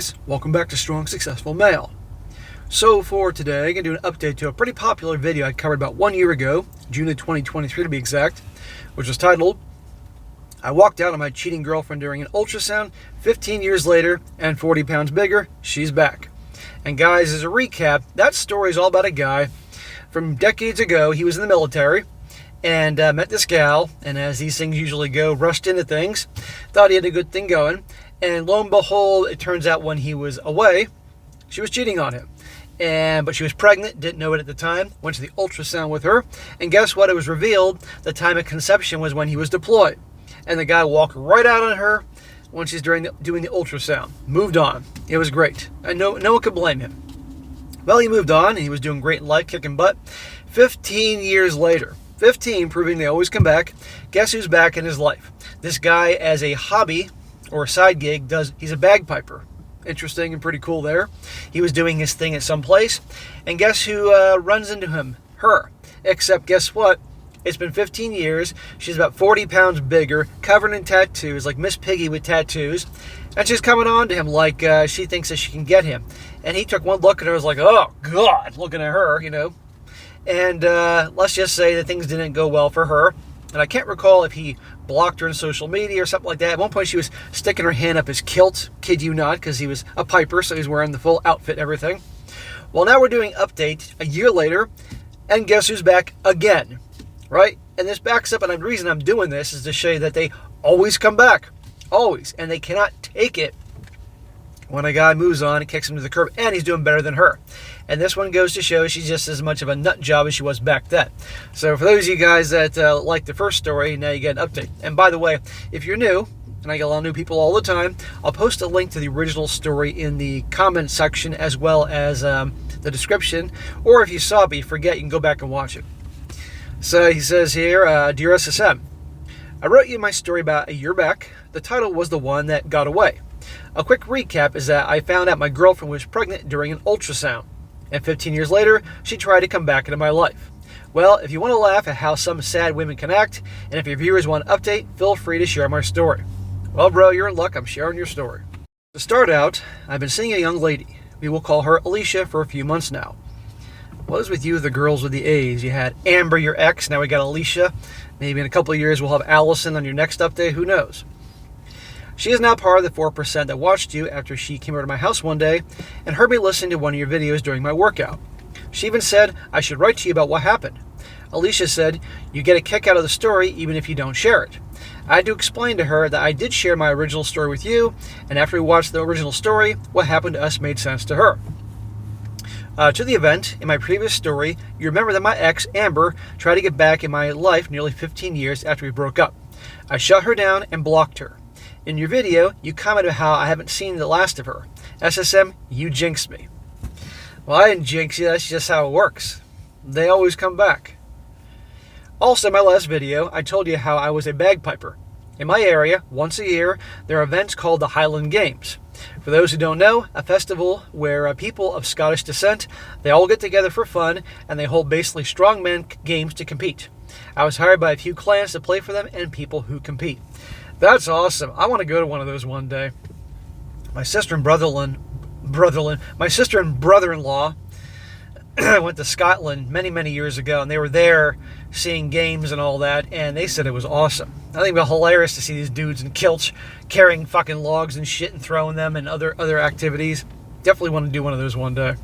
guys, welcome back to Strong Successful Male. So for today, I'm going to do an update to a pretty popular video I covered about 1 year ago, June of 2023 to be exact, which was titled, I walked out on my cheating girlfriend during an ultrasound, 15 years later, and 40 pounds bigger, she's back. And guys, as a recap, that story is all about a guy from decades ago. He was in the military and met this gal, and as these things usually go, rushed into things, thought he had a good thing going, and lo and behold, it turns out when he was away, she was cheating on him. But she was pregnant, didn't know it at the time, went to the ultrasound with her, and guess what? It was revealed the time of conception was when he was deployed. And the guy walked right out on her when she's doing the ultrasound. Moved on. It was great. And no one could blame him. Well, he moved on, and he was doing great in life, kicking butt. 15 years later, 15, proving they always come back, guess who's back in his life? This guy, as a hobby or a side gig, he's a bagpiper. Interesting and pretty cool there. He was doing his thing at some place, and guess who runs into him? Her. Except guess what? It's been 15 years. She's about 40 pounds bigger, covered in tattoos, like Miss Piggy with tattoos, and she's coming on to him like she thinks that she can get him. And he took one look at her and was like, oh, God, looking at her, you know. And let's just say that things didn't go well for her. And I can't recall if he blocked her on social media or something like that. At one point, she was sticking her hand up his kilt, kid you not, because he was a piper, so he's wearing the full outfit and everything. Well, now we're doing update a year later, and guess who's back again, right? And this backs up, and the reason I'm doing this is to show you that they always come back, always, and they cannot take it when a guy moves on and kicks him to the curb, and he's doing better than her. And this one goes to show she's just as much of a nut job as she was back then. So for those of you guys that like the first story, now you get an update. And by the way, if you're new, and I get a lot of new people all the time, I'll post a link to the original story in the comment section as well as the description. Or if you saw it but you forget, you can go back and watch it. So he says here, Dear SSM, I wrote you my story about a year back. The title was The One That Got Away. A quick recap is that I found out my girlfriend was pregnant during an ultrasound. And 15 years later, she tried to come back into my life. Well, if you want to laugh at how some sad women can act, and if your viewers want an update, feel free to share my story. Well, bro, you're in luck. I'm sharing your story. To start out, I've been seeing a young lady. We will call her Alicia for a few months now. What is with you, the girls with the A's? You had Amber, your ex. Now we got Alicia. Maybe in a couple of years we'll have Allison on your next update. Who knows? She is now part of the 4% that watched you after she came over to my house one day and heard me listening to one of your videos during my workout. She even said I should write to you about what happened. Alicia said, you get a kick out of the story even if you don't share it. I had to explain to her that I did share my original story with you, and after we watched the original story, what happened to us made sense to her. To the event, in my previous story, you remember that my ex, Amber, tried to get back in my life nearly 15 years after we broke up. I shut her down and blocked her. In your video, you commented how I haven't seen the last of her. SSM, you jinxed me. Well, I didn't jinx you, that's just how it works. They always come back. Also, in my last video, I told you how I was a bagpiper. In my area, once a year, there are events called the Highland Games. For those who don't know, a festival where people of Scottish descent, they all get together for fun, and they hold basically strongman games to compete. I was hired by a few clans to play for them and people who compete. That's awesome. I want to go to one of those one day. My sister and brother-in-law went to Scotland many, many years ago, and they were there seeing games and all that, and they said it was awesome. I think it was hilarious to see these dudes in kilts carrying fucking logs and shit and throwing them and other activities. Definitely want to do one of those one day.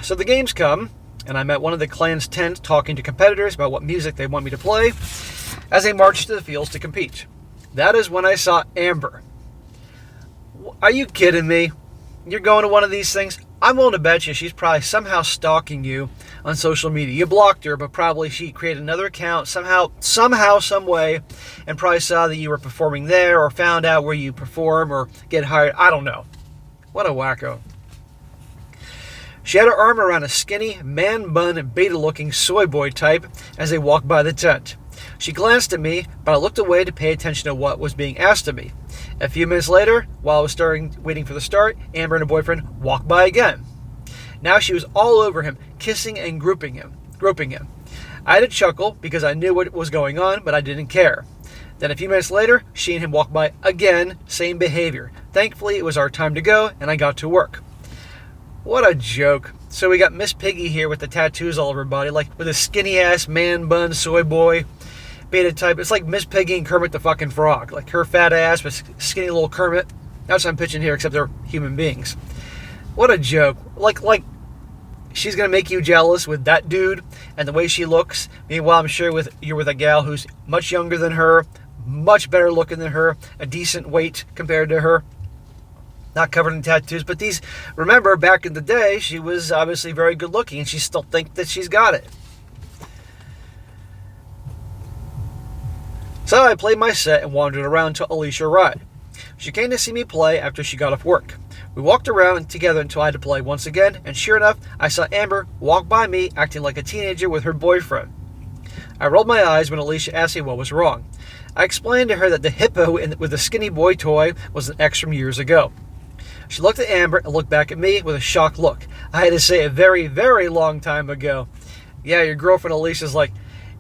So the games come, and I'm at one of the clan's tents talking to competitors about what music they want me to play as they march to the fields to compete. That is when I saw Amber. Are you kidding me? You're going to one of these things? I'm willing to bet you she's probably somehow stalking you on social media. You blocked her, but probably she created another account somehow, some way, and probably saw that you were performing there or found out where you perform or get hired. I don't know. What a wacko. She had her arm around a skinny, man-bun, beta-looking soy boy type as they walked by the tent. She glanced at me, but I looked away to pay attention to what was being asked of me. A few minutes later, while I was waiting for the start, Amber and her boyfriend walked by again. Now she was all over him, kissing and groping him. I had a chuckle because I knew what was going on, but I didn't care. Then a few minutes later, she and him walked by again, same behavior. thankfully it was our time to go, and I got to work. What a joke. So we got Miss Piggy here with the tattoos all over her body, like with a skinny-ass man bun soy boy beta type. It's like Miss Piggy and Kermit the fucking Frog. Like her fat ass with skinny little Kermit. That's what I'm pitching here, except they're human beings. What a joke. Like she's going to make you jealous with that dude and the way she looks. Meanwhile, I'm sure you're with a gal who's much younger than her, much better looking than her, a decent weight compared to her. Not covered in tattoos, but remember, back in the day, she was obviously very good looking, and she still thinks that she's got it. So I played my set and wandered around till Alicia arrived. She came to see me play after she got off work. We walked around together until I had to play once again, and sure enough, I saw Amber walk by me acting like a teenager with her boyfriend. I rolled my eyes when Alicia asked me what was wrong. I explained to her that the hippo with the skinny boy toy was an ex from years ago. She looked at Amber and looked back at me with a shocked look. I had to say a very, very long time ago. Yeah, your girlfriend Alicia's like,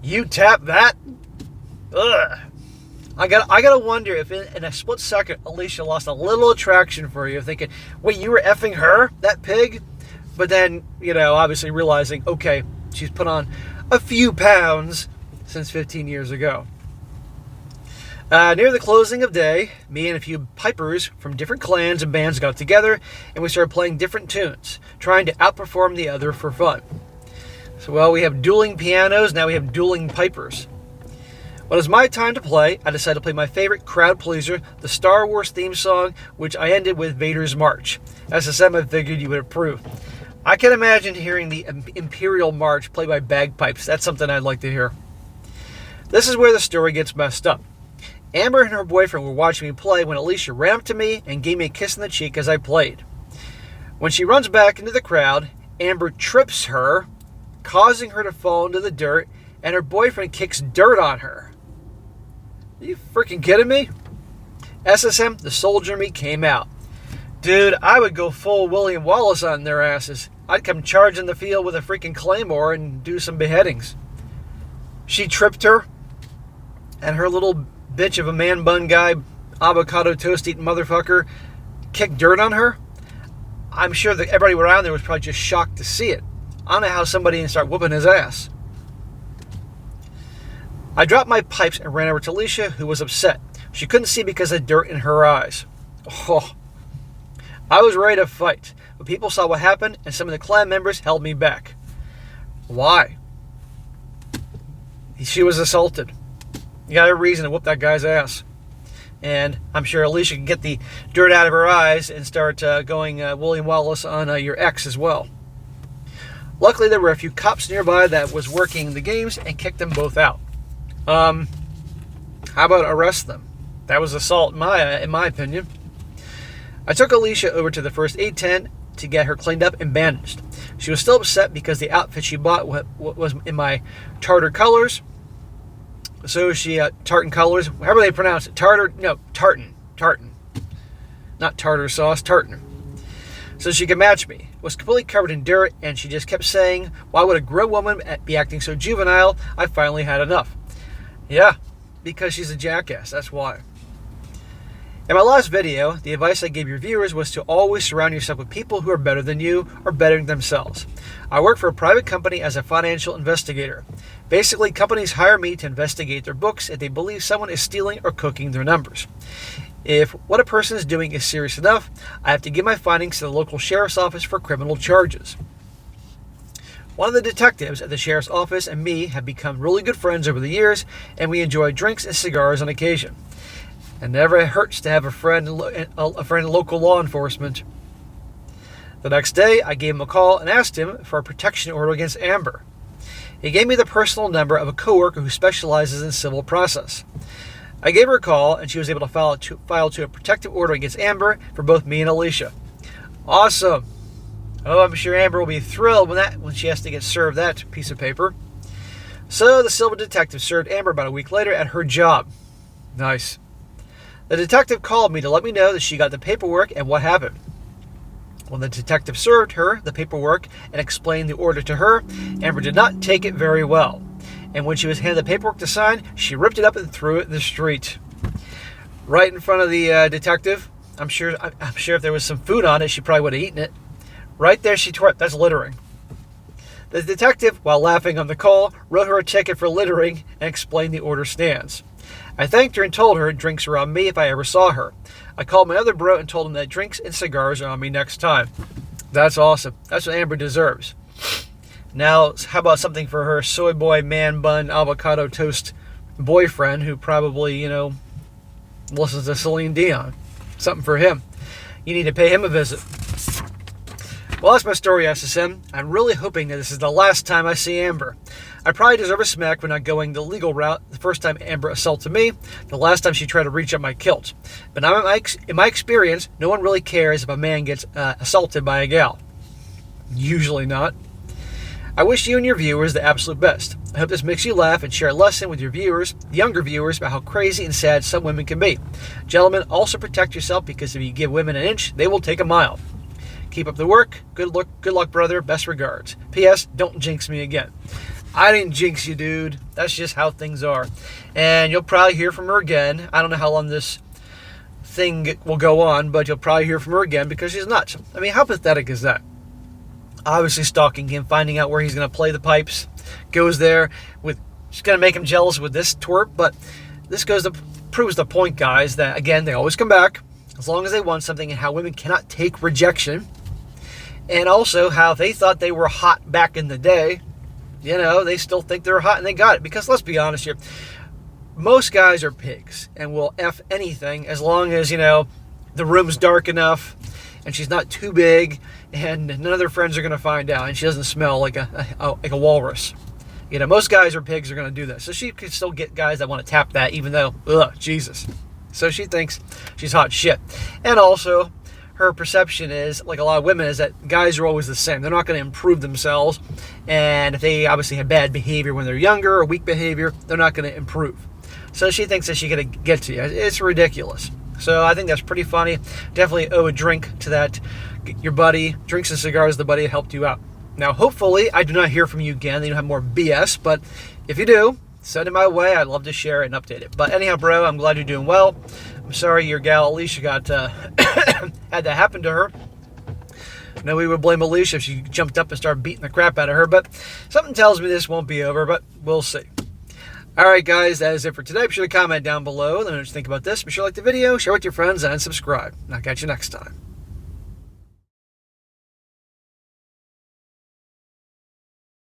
you tap that? Ugh. I gotta wonder if in a split second Alicia lost a little attraction for you, thinking, wait, you were effing her? That pig? But then, obviously realizing, okay, she's put on a few pounds since 15 years ago. Near the closing of day, me and a few pipers from different clans and bands got together, and we started playing different tunes, trying to outperform the other for fun. So, we have dueling pianos, now we have dueling pipers. When it was my time to play, I decided to play my favorite crowd pleaser, the Star Wars theme song, which I ended with Vader's March. SSM, I figured you would approve. I can imagine hearing the Imperial March played by bagpipes. That's something I'd like to hear. This is where the story gets messed up. Amber and her boyfriend were watching me play when Alicia ran up to me and gave me a kiss on the cheek as I played. When she runs back into the crowd, Amber trips her, causing her to fall into the dirt, and her boyfriend kicks dirt on her. Are you freaking kidding me? SSM, the soldier in me, came out. Dude, I would go full William Wallace on their asses. I'd come charging the field with a freaking claymore and do some beheadings. She tripped her, and her little bitch of a man bun guy, avocado toast eating motherfucker, kicked dirt on her. I'm sure that everybody around there was probably just shocked to see it. I don't know how somebody didn't start whooping his ass. I dropped my pipes and ran over to Alicia, who was upset. She couldn't see because of dirt in her eyes. Oh, I was ready to fight, but people saw what happened, and some of the clan members held me back. Why? She was assaulted. You got a reason to whoop that guy's ass. And I'm sure Alicia can get the dirt out of her eyes and start going William Wallace on your ex as well. Luckily, there were a few cops nearby that was working the games and kicked them both out. How about arrest them? That was assault in my opinion. I took Alicia over to the first aid tent to get her cleaned up and bandaged. She was still upset because the outfit she bought was in my tartar colors. So she, tartan colors, however they pronounce it, tartan. Not tartar sauce, tartan. So she could match me. Was completely covered in dirt, and she just kept saying, why would a grown woman be acting so juvenile? I finally had enough. Yeah, because she's a jackass, that's why. In my last video, the advice I gave your viewers was to always surround yourself with people who are better than you or better than themselves. I work for a private company as a financial investigator. Basically, companies hire me to investigate their books if they believe someone is stealing or cooking their numbers. If what a person is doing is serious enough, I have to give my findings to the local sheriff's office for criminal charges. One of the detectives at the sheriff's office and me have become really good friends over the years, and we enjoy drinks and cigars on occasion. It never hurts to have a friend in local law enforcement. The next day, I gave him a call and asked him for a protection order against Amber. He gave me the personal number of a coworker who specializes in civil process. I gave her a call, and she was able to file a protective order against Amber for both me and Alicia. Awesome. Oh, I'm sure Amber will be thrilled when she has to get served that piece of paper. So the civil detective served Amber about a week later at her job. Nice. The detective called me to let me know that she got the paperwork and what happened. When the detective served her the paperwork and explained the order to her, Amber did not take it very well. And when she was handed the paperwork to sign, she ripped it up and threw it in the street. Right in front of the detective. I'm sure if there was some food on it, she probably would have eaten it. Right there, she twerked. That's littering. The detective, while laughing on the call, wrote her a ticket for littering and explained the order stands. I thanked her and told her drinks are on me if I ever saw her. I called my other bro and told him that drinks and cigars are on me next time. That's awesome. That's what Amber deserves. Now, how about something for her soy boy, man bun, avocado toast boyfriend who probably, listens to Celine Dion? Something for him. You need to pay him a visit. Well, that's my story, SSM. I'm really hoping that this is the last time I see Amber. I probably deserve a smack for not going the legal route the first time Amber assaulted me, the last time she tried to reach up my kilt. But now, in my experience, no one really cares if a man gets assaulted by a gal. Usually not. I wish you and your viewers the absolute best. I hope this makes you laugh and share a lesson with your viewers, younger viewers, about how crazy and sad some women can be. Gentlemen, also protect yourself, because if you give women an inch, they will take a mile. Keep up the work. Good luck, brother. Best regards. P.S. Don't jinx me again. I didn't jinx you, dude. That's just how things are. And you'll probably hear from her again. I don't know how long this thing will go on, but you'll probably hear from her again because she's nuts. I mean, how pathetic is that? Obviously stalking him, finding out where he's going to play the pipes. Goes there with... She's going to make him jealous with this twerp, but this proves the point, guys, that, again, they always come back as long as they want something, and how women cannot take rejection. And also how they thought they were hot back in the day. They still think they're hot and they got it. Because let's be honest here, most guys are pigs and will F anything as long as, the room's dark enough and she's not too big and none of their friends are going to find out and she doesn't smell like a walrus. Most guys are pigs are going to do that. So she could still get guys that want to tap that, even though, Jesus. So she thinks she's hot shit. And also, her perception is, like a lot of women, is that guys are always the same. They're not going to improve themselves. And if they obviously have bad behavior when they're younger or weak behavior, they're not going to improve. So she thinks that she's going to get to you. It's ridiculous. So I think that's pretty funny. Definitely owe a drink to that. Your buddy, drinks and cigars, the buddy that helped you out. Now, hopefully, I do not hear from you again. Then you have more BS. But if you do, send it my way. I'd love to share it and update it. But anyhow, bro, I'm glad you're doing well. I'm sorry your gal Alicia got had that happen to her. No, we would blame Alicia if she jumped up and started beating the crap out of her. But something tells me this won't be over, but we'll see. All right, guys, that is it for today. Be sure to comment down below. Let me know what you think about this. Be sure to like the video, share with your friends, and subscribe. And I'll catch you next time.